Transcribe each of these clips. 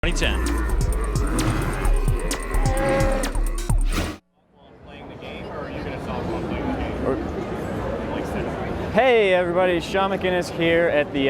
2010. Hey everybody, Sean McInnes here at the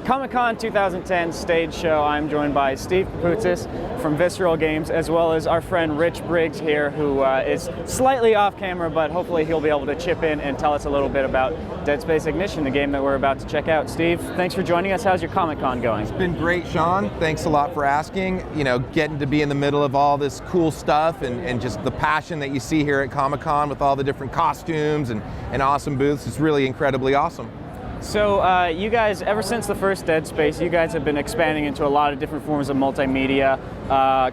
Comic-Con 2010 stage show. I'm joined by Steve Paputzis from Visceral Games, as well as our friend Rich Briggs here, who is slightly off camera, but hopefully he'll be able to chip in and tell us a little bit about Dead Space Ignition, the game that we're about to check out. Steve, thanks for joining us. How's your Comic-Con going? It's been great, Sean. Thanks a lot for asking. You know, getting to be in the middle of all this cool stuff and just the passion that you see here at Comic-Con with all the different costumes and awesome booths. It's really incredibly awesome. So you guys, ever since the first Dead Space, you guys have been expanding into a lot of different forms of multimedia,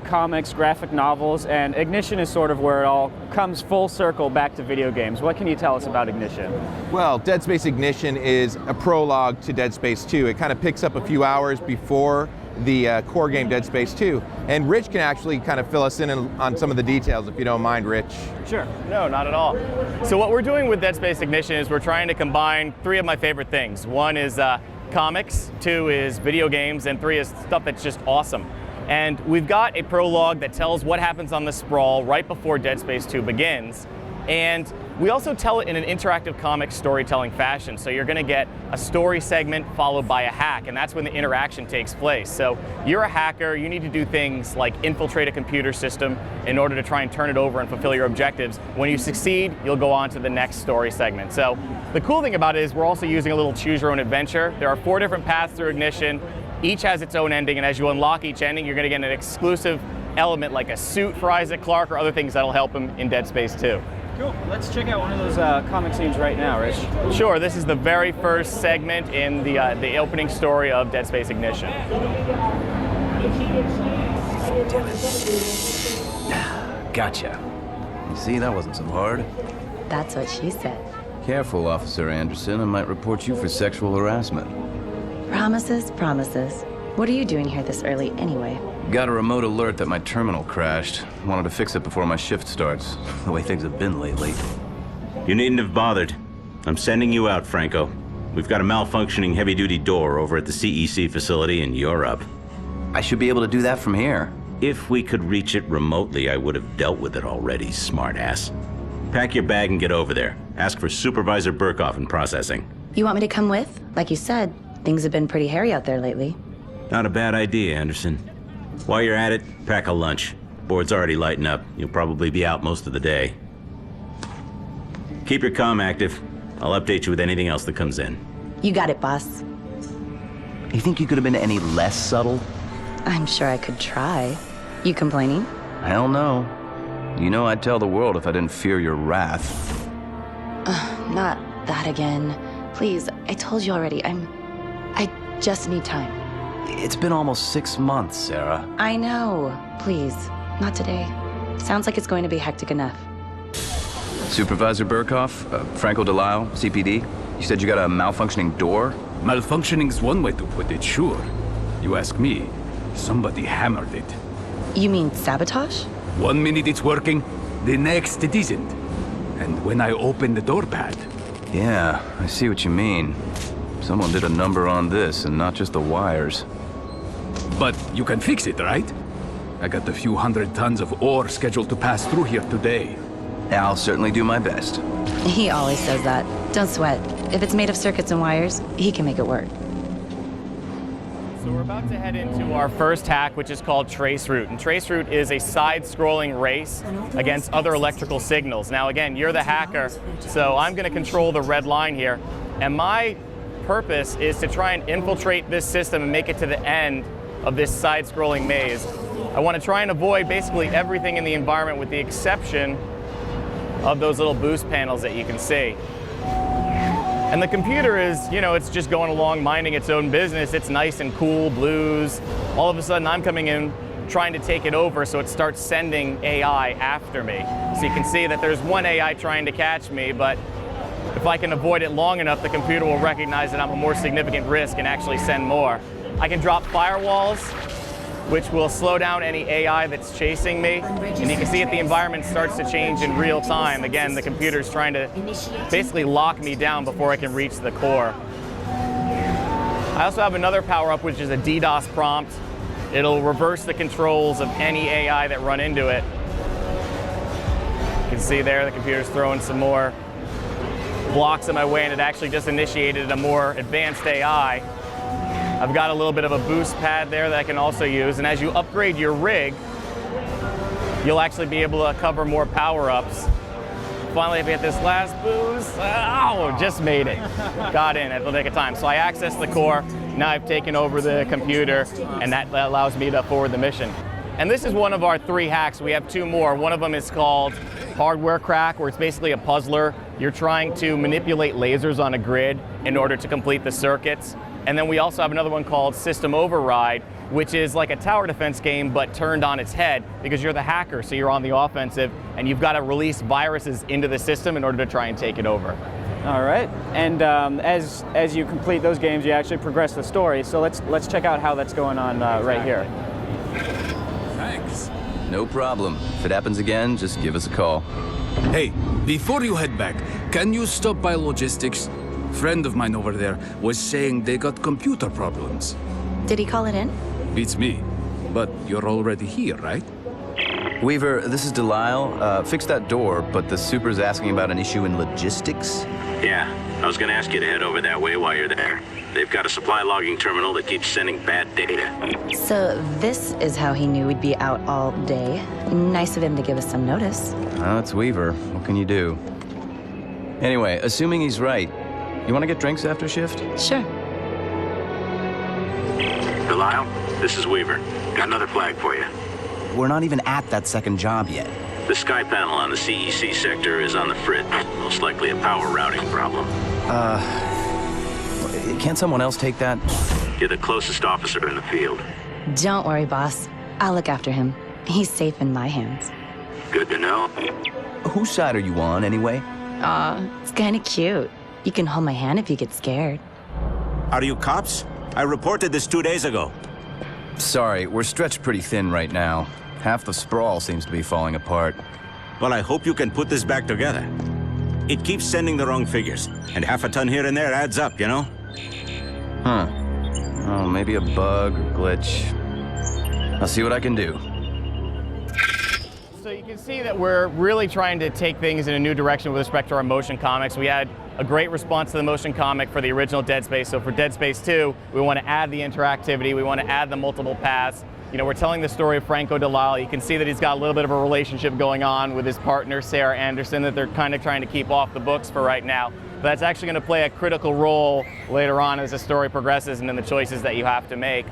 comics, graphic novels, and Ignition is sort of where it all comes full circle back to video games. What can you tell us about Ignition? Well, Dead Space Ignition is a prologue to Dead Space 2. It kind of picks up a few hours before the core game Dead Space 2. And Rich can actually kind of fill us in on some of the details, if you don't mind, Rich. Sure. No, not at all. So what we're doing with Dead Space Ignition is we're trying to combine three of my favorite things. One is comics, two is video games, and three is stuff that's just awesome. And we've got a prologue that tells what happens on the sprawl right before Dead Space 2 begins. And we also tell it in an interactive comic storytelling fashion. So you're going to get a story segment followed by a hack, and that's when the interaction takes place. So you're a hacker, you need to do things like infiltrate a computer system in order to try and turn it over and fulfill your objectives. When you succeed, you'll go on to the next story segment. So the cool thing about it is we're also using a little choose your own adventure. There are 4 different paths through Ignition. Each has its own ending, and as you unlock each ending, you're going to get an exclusive element like a suit for Isaac Clarke or other things that'll help him in Dead Space 2. Cool. Let's check out one of those comic scenes right now, Rich. Sure. This is the very first segment in the opening story of Dead Space Ignition. Gotcha. You see, that wasn't so hard. That's what she said. Careful, Officer Anderson. I might report you for sexual harassment. Promises, promises. What are you doing here this early anyway? Got a remote alert that my terminal crashed. Wanted to fix it before my shift starts. The way things have been lately. You needn't have bothered. I'm sending you out, Franco. We've got a malfunctioning heavy-duty door over at the CEC facility in Europe. I should be able to do that from here. If we could reach it remotely, I would have dealt with it already, smartass. Pack your bag and get over there. Ask for Supervisor Burkhoff in processing. You want me to come with? Like you said, things have been pretty hairy out there lately. Not a bad idea, Anderson. While you're at it, pack a lunch. Board's already lighting up. You'll probably be out most of the day. Keep your comm active. I'll update you with anything else that comes in. You got it, boss. You think you could have been any less subtle? I'm sure I could try. You complaining? Hell no. You know I'd tell the world if I didn't fear your wrath. Not that again. Please, I told you already, I just need time. It's been almost 6 months, Sarah. I know. Please, not today. Sounds like it's going to be hectic enough. Supervisor Burkhoff, Franco Delisle, CPD. You said you got a malfunctioning door? Malfunctioning's one way to put it, sure. You ask me, somebody hammered it. You mean sabotage? 1 minute it's working, the next it isn't. And when I open the door pad... Yeah, I see what you mean. Someone did a number on this, and not just the wires. But you can fix it, right? I got a few 100 tons of ore scheduled to pass through here today. I'll certainly do my best. He always says that. Don't sweat. If it's made of circuits and wires, he can make it work. So we're about to head into our first hack, which is called Traceroute. And Traceroute is a side-scrolling race against other electrical signals. Now again, you're the hacker, so I'm going to control the red line here. And my purpose is to try and infiltrate this system and make it to the end of this side-scrolling maze. I want to try and avoid basically everything in the environment with the exception of those little boost panels that you can see. And the computer is, you know, it's just going along minding its own business. It's nice and cool, blues. All of a sudden I'm coming in trying to take it over, so it starts sending AI after me. So you can see that there's one AI trying to catch me, but if I can avoid it long enough, the computer will recognize that I'm a more significant risk and actually send more. I can drop firewalls, which will slow down any AI that's chasing me. And you can see that the environment starts to change in real time. Again, the computer's trying to basically lock me down before I can reach the core. I also have another power-up, which is a DDoS prompt. It'll reverse the controls of any AI that run into it. You can see there the computer's throwing some more blocks in my way, and it actually just initiated a more advanced AI. I've got a little bit of a boost pad there that I can also use, and as you upgrade your rig, you'll actually be able to cover more power-ups. Finally, if we get this last boost, oh, just made it. Got in at the nick of time. So I accessed the core, now I've taken over the computer, and that allows me to forward the mission. And this is one of our 3 hacks. We have 2 more. One of them is called Hardware Crack, where it's basically a puzzler. You're trying to manipulate lasers on a grid in order to complete the circuits. And then we also have another one called System Override, which is like a tower defense game, but turned on its head because you're the hacker, so you're on the offensive, and you've got to release viruses into the system in order to try and take it over. All right, and as you complete those games, you actually progress the story. So let's check out how that's going on right here. Thanks. No problem. If it happens again, just give us a call. Hey, before you head back, can you stop by logistics? Friend of mine over there was saying they got computer problems. Did he call it in? Beats me. But you're already here, right? Weaver, this is Delisle. Fix that door, but the super's asking about an issue in logistics. Yeah, I was gonna ask you to head over that way while you're there. They've got a supply logging terminal that keeps sending bad data. So this is how he knew we'd be out all day. Nice of him to give us some notice. Oh, it's Weaver. What can you do? Anyway, assuming he's right, you want to get drinks after shift? Sure. Delisle, this is Weaver. Got another flag for you. We're not even at that second job yet. The sky panel on the CEC sector is on the fritz. Most likely a power routing problem. Can't someone else take that? You're the closest officer in the field. Don't worry, boss. I'll look after him. He's safe in my hands. Good to know. Whose side are you on, anyway? Aw, it's kinda cute. You can hold my hand if you get scared. Are you cops? I reported this 2 days ago. Sorry, we're stretched pretty thin right now. Half the sprawl seems to be falling apart. Well, I hope you can put this back together. It keeps sending the wrong figures, and half a ton here and there adds up, you know? Huh. Oh, maybe a bug or glitch. I'll see what I can do. So you can see that we're really trying to take things in a new direction with respect to our motion comics. We had a great response to the motion comic for the original Dead Space. So for Dead Space 2, we want to add the interactivity, we want to add the multiple paths. You know, we're telling the story of Franco Delisle. You can see that he's got a little bit of a relationship going on with his partner, Sarah Anderson, that they're kind of trying to keep off the books for right now. But that's actually going to play a critical role later on as the story progresses and in the choices that you have to make.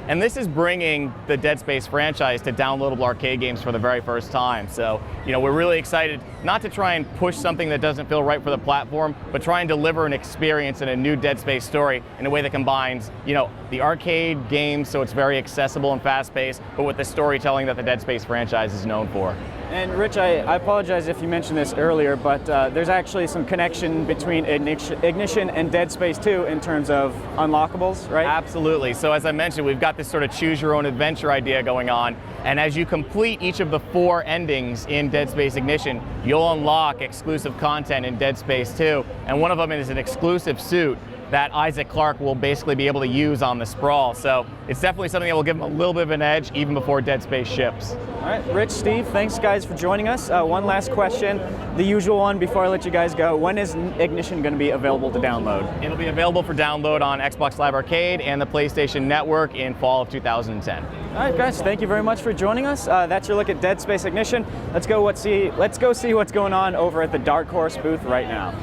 And this is bringing the Dead Space franchise to downloadable arcade games for the very first time. So, you know, we're really excited not to try and push something that doesn't feel right for the platform, but try and deliver an experience and a new Dead Space story in a way that combines, you know, the arcade games so it's very accessible and fast-paced, but with the storytelling that the Dead Space franchise is known for. And Rich, I apologize if you mentioned this earlier, but there's actually some connection between Ignition and Dead Space 2 in terms of unlockables, right? Absolutely. So as I mentioned, we've got this sort of choose your own adventure idea going on. And as you complete each of the 4 endings in Dead Space Ignition, you'll unlock exclusive content in Dead Space 2. And one of them is an exclusive suit that Isaac Clarke will basically be able to use on the Sprawl. So it's definitely something that will give him a little bit of an edge even before Dead Space ships. All right, Rich, Steve, thanks guys for joining us. One last question, the usual one before I let you guys go. When is Ignition going to be available to download? It'll be available for download on Xbox Live Arcade and the PlayStation Network in fall of 2010. All right, guys, thank you very much for joining us. That's your look at Dead Space Ignition. Let's go see what's going on over at the Dark Horse booth right now.